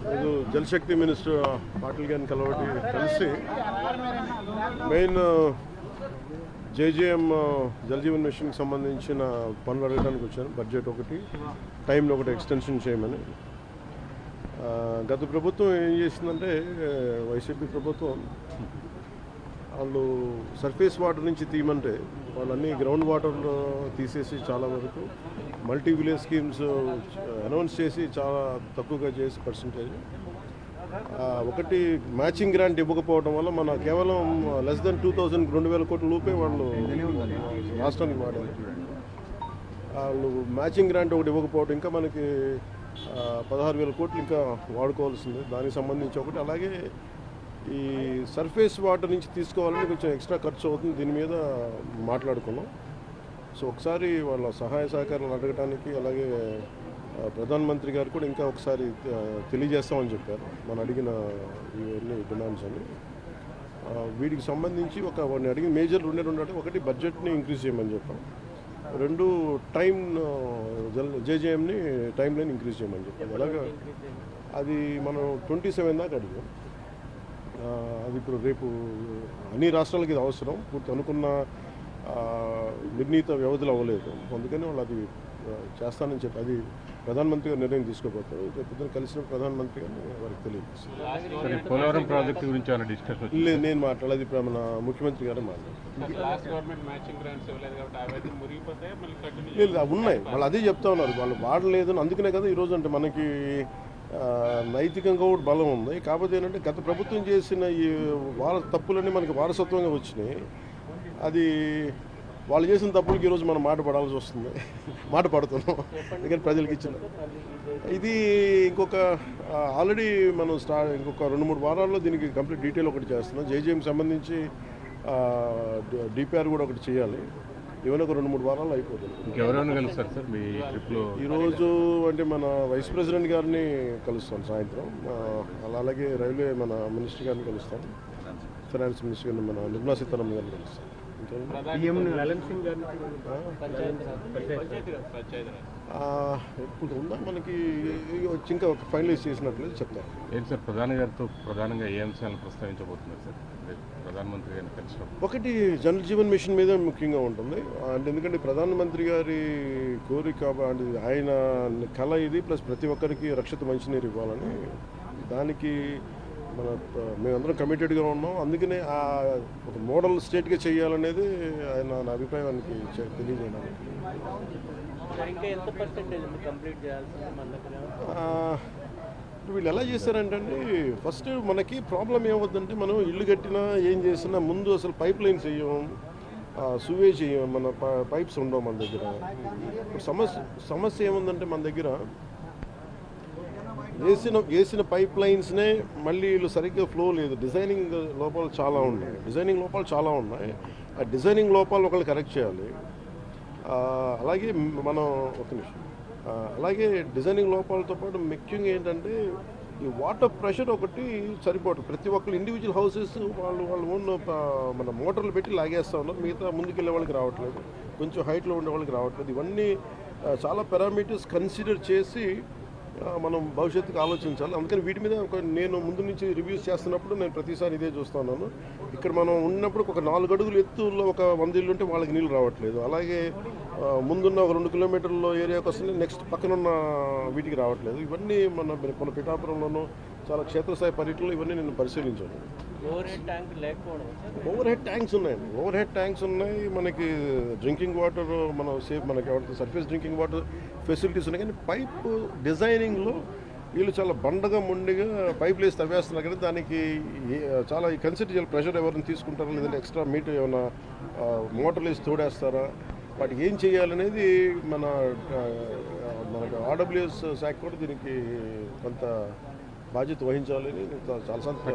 ఈరోజు జలశక్తి మినిస్టర్ పాటిల్ గారిని కలిసి మెయిన్ జేజేఎం జలజీవన్ మిషన్కి సంబంధించిన పనులు అడగడానికి వచ్చాను. బడ్జెట్ ఒకటి, టైంలో ఒకటి ఎక్స్టెన్షన్ చేయమని. గత ప్రభుత్వం ఏం చేసిందంటే, వైసీపీ ప్రభుత్వం వాళ్ళు సర్ఫేస్ వాటర్ నుంచి తీయమంటే వాళ్ళన్నీ గ్రౌండ్ వాటర్లో తీసేసి చాలా వరకు మల్టీ విలేజ్ స్కీమ్స్ అనౌన్స్ చేసి చాలా తక్కువగా చేసి పర్సంటేజ్. ఒకటి మ్యాచింగ్ గ్రాంట్ ఇవ్వకపోవడం వల్ల మన కేవలం లెస్ దెన్ 2,000 కోట్ల రూపాయలు వాళ్ళు రాష్ట్రానికి వాడారు. వాళ్ళు మ్యాచింగ్ గ్రాంట్ ఒకటి ఇవ్వకపోవడం, ఇంకా మనకి 16,000 కోట్లు ఇంకా వాడుకోవాల్సింది. దానికి సంబంధించి ఒకటి, అలాగే ఈ సర్ఫేస్ వాటర్ నుంచి తీసుకోవాలని కొంచెం ఎక్స్ట్రా ఖర్చు అవుతుంది. దీని మీద మాట్లాడుకున్నాం. సో ఒకసారి వాళ్ళ సహాయ సహకారాలు అడగడానికి, అలాగే ప్రధానమంత్రి గారు కూడా ఇంకా ఒకసారి తెలియజేస్తామని చెప్పారు. మనం అడిగిన ఇవన్నీ డిమాండ్స్ అని. వీటికి సంబంధించి వాడిని అడిగిన మేజర్ రెండే అంటే, ఒకటి బడ్జెట్ని ఇంక్రీజ్ చేయమని చెప్పాం, రెండు టైం జేజేఎంని టైం లైన్ ఇంక్రీజ్ చేయమని చెప్పాం. అలాగే అది మనం 27 దాకా అడిగాం. అది ఇప్పుడు రేపు అన్ని రాష్ట్రాలకి ఇది అవసరం. పూర్తి అనుకున్న నిర్ణీత వ్యవధిలో అవ్వలేదు. అందుకని వాళ్ళు అది చేస్తానని చెప్పి అది ప్రధానమంత్రి గారు నిర్ణయం తీసుకోబోతారు. రేపు కలిసిన ప్రధానమంత్రి గారిని వారికి తెలియజేస్తారు. పోలవరం ప్రాజెక్టు గురించి డిస్కషన్ లేదు, నేను మాట్లాడేది మన ముఖ్యమంత్రి గారు మాట్లాడారు. లేదు, ఉన్నాయి. వాళ్ళు అదే చెప్తా ఉన్నారు, వాళ్ళు వాడలేదు. అందుకనే కదా ఈరోజు అంటే మనకి నైతికంగా కూడా బలం ఉంది. కాకపోతే ఏంటంటే, గత ప్రభుత్వం చేసిన ఈ తప్పులన్నీ మనకి వారసత్వంగా వచ్చినాయి. అది వాళ్ళు చేసిన తప్పులకి ఈరోజు మనం మాట పడాల్సి వస్తుంది. మాట పడుతున్నాం ఎందుకంటే ప్రజలకు ఇచ్చిన ఇది. ఇంకొక ఆల్రెడీ మనం ఇంకొక 2-3 వారాల్లో దీనికి కంప్లీట్ డీటెయిల్ ఒకటి చేస్తున్నాం. జేజేఎంకి సంబంధించి డిపిఆర్ కూడా ఒకటి చేయాలి. ఏమైనా ఒక 2-3 వారాల్లో అయిపోతుంది. ఇంకెవరైనా కలుస్తారు సార్ మీ ట్రిప్లో? ఈరోజు అంటే మన వైస్ ప్రెసిడెంట్ గారిని కలుస్తాం సాయంత్రం. అలాగే రైల్వే మన మినిస్టర్ గారిని కలుస్తాం, ఫైనాన్స్ మినిస్టర్ గారిని మన నిర్మలా సీతారామన్ గారిని కలుస్తాం. ఇప్పుడు ఉందా మనకి ఇంకా ఒక ఫైనలైజ్ చేసినట్లేదు చెప్తారు. ఏంటి సార్ ప్రధానంగా ఏ అంశాలను ప్రస్తావించబోతున్నారు సార్ ప్రధానమంత్రి గారిని కలిసినప్పుడు? ఒకటి జల్ జీవన్ మిషన్ మీద ముఖ్యంగా ఉంటుంది. అంటే ఎందుకంటే ప్రధానమంత్రి గారి కోరిక, అంటే ఆయన కళ ఇది, ప్లస్ ప్రతి ఒక్కరికి రక్షిత మంచినీరు ఇవ్వాలని. దానికి మేమందరం కమిటెడ్గా ఉన్నాం. అందుకనే ఒక మోడల్ స్టేట్గా చేయాలనేది ఆయన నా అభిప్రాయానికి తెలియజేయడానికి. వీళ్ళు ఎలా చేశారంటే, ఫస్ట్ మనకి ప్రాబ్లం ఏమవుతుందంటే, మనం ఇల్లు కట్టినా ఏం చేసినా ముందు అసలు పైప్ లైన్స్ వేయం, సువేజ్ చేయం, మన పైప్స్ ఉండవు మన దగ్గర. ఇప్పుడు సమస్య ఏముందంటే, మన దగ్గర వేసిన పైప్ లైన్స్నే మళ్ళీ వీళ్ళు సరిగ్గా ఫ్లో లేదు. డిజైనింగ్ లోపాలు చాలా ఉన్నాయి. ఆ డిజైనింగ్ లోపాలు ఒకళ్ళు కరెక్ట్ చేయాలి. అలాగే మనం అలాగే డిజైనింగ్ లోపాలతో పాటు ముఖ్యంగా ఏంటంటే, ఈ వాటర్ ప్రెషర్ ఒకటి సరిపోవట్లేదు. ప్రతి ఒక్కరు ఇండివిజువల్ హౌసెస్ వాళ్ళు ఓన్ మన మోటార్లు పెట్టి లాగేస్తూ ఉన్నారు. మిగతా ముందుకెళ్ళే వాళ్ళకి రావట్లేదు, కొంచెం హైట్లో ఉండే వాళ్ళకి రావట్లేదు. ఇవన్నీ చాలా పారామీటర్స్ కన్సిడర్ చేసి మనం భవిష్యత్తుకు ఆలోచించాలి. అందుకని వీటి మీద నేను ముందు నుంచి రివ్యూస్ చేస్తున్నప్పుడు నేను ప్రతిసారి ఇదే చూస్తూ ఉన్నాను. ఇక్కడ మనం ఉన్నప్పుడు ఒక 4 అడుగులు ఎత్తులో ఒక 100 ఇళ్ళు ఉంటే వాళ్ళకి నీళ్ళు రావట్లేదు. అలాగే ముందున్న ఒక 2 కిలోమీటర్ల ఏరియాకి వస్తుంది, నెక్స్ట్ పక్కనున్న వీటికి రావట్లేదు. ఇవన్నీ మన పిఠాపురంలోనూ చాలా క్షేత్రస్థాయి పర్యటనలో ఇవన్నీ నేను పరిశీలించాను. ఓవర్ హెడ్ ట్యాంక్స్ ఉన్నాయి. మనకి డ్రింకింగ్ వాటర్ మనకి సర్ఫేస్ డ్రింకింగ్ వాటర్ ఫెసిలిటీస్ ఉన్నాయి. కానీ పైప్ డిజైనింగ్లో వీళ్ళు చాలా బండగా మొండిగా పైప్ వేసి తవ్వేస్తున్నారు. కానీ దానికి చాలా కన్సిడర్ చేయాలి. ప్రెషర్ ఎవరిని తీసుకుంటారా, లేదంటే ఎక్స్ట్రా మీటర్ ఏమైనా మోటార్లు వేసి తోడేస్తారా, వాటికి ఏం చేయాలనేది మనకు ఆర్డబ్ల్యూఎస్ శాఖ కూడా దీనికి కొంత బాధ్యత వహించాలని చాలా సంతోషం.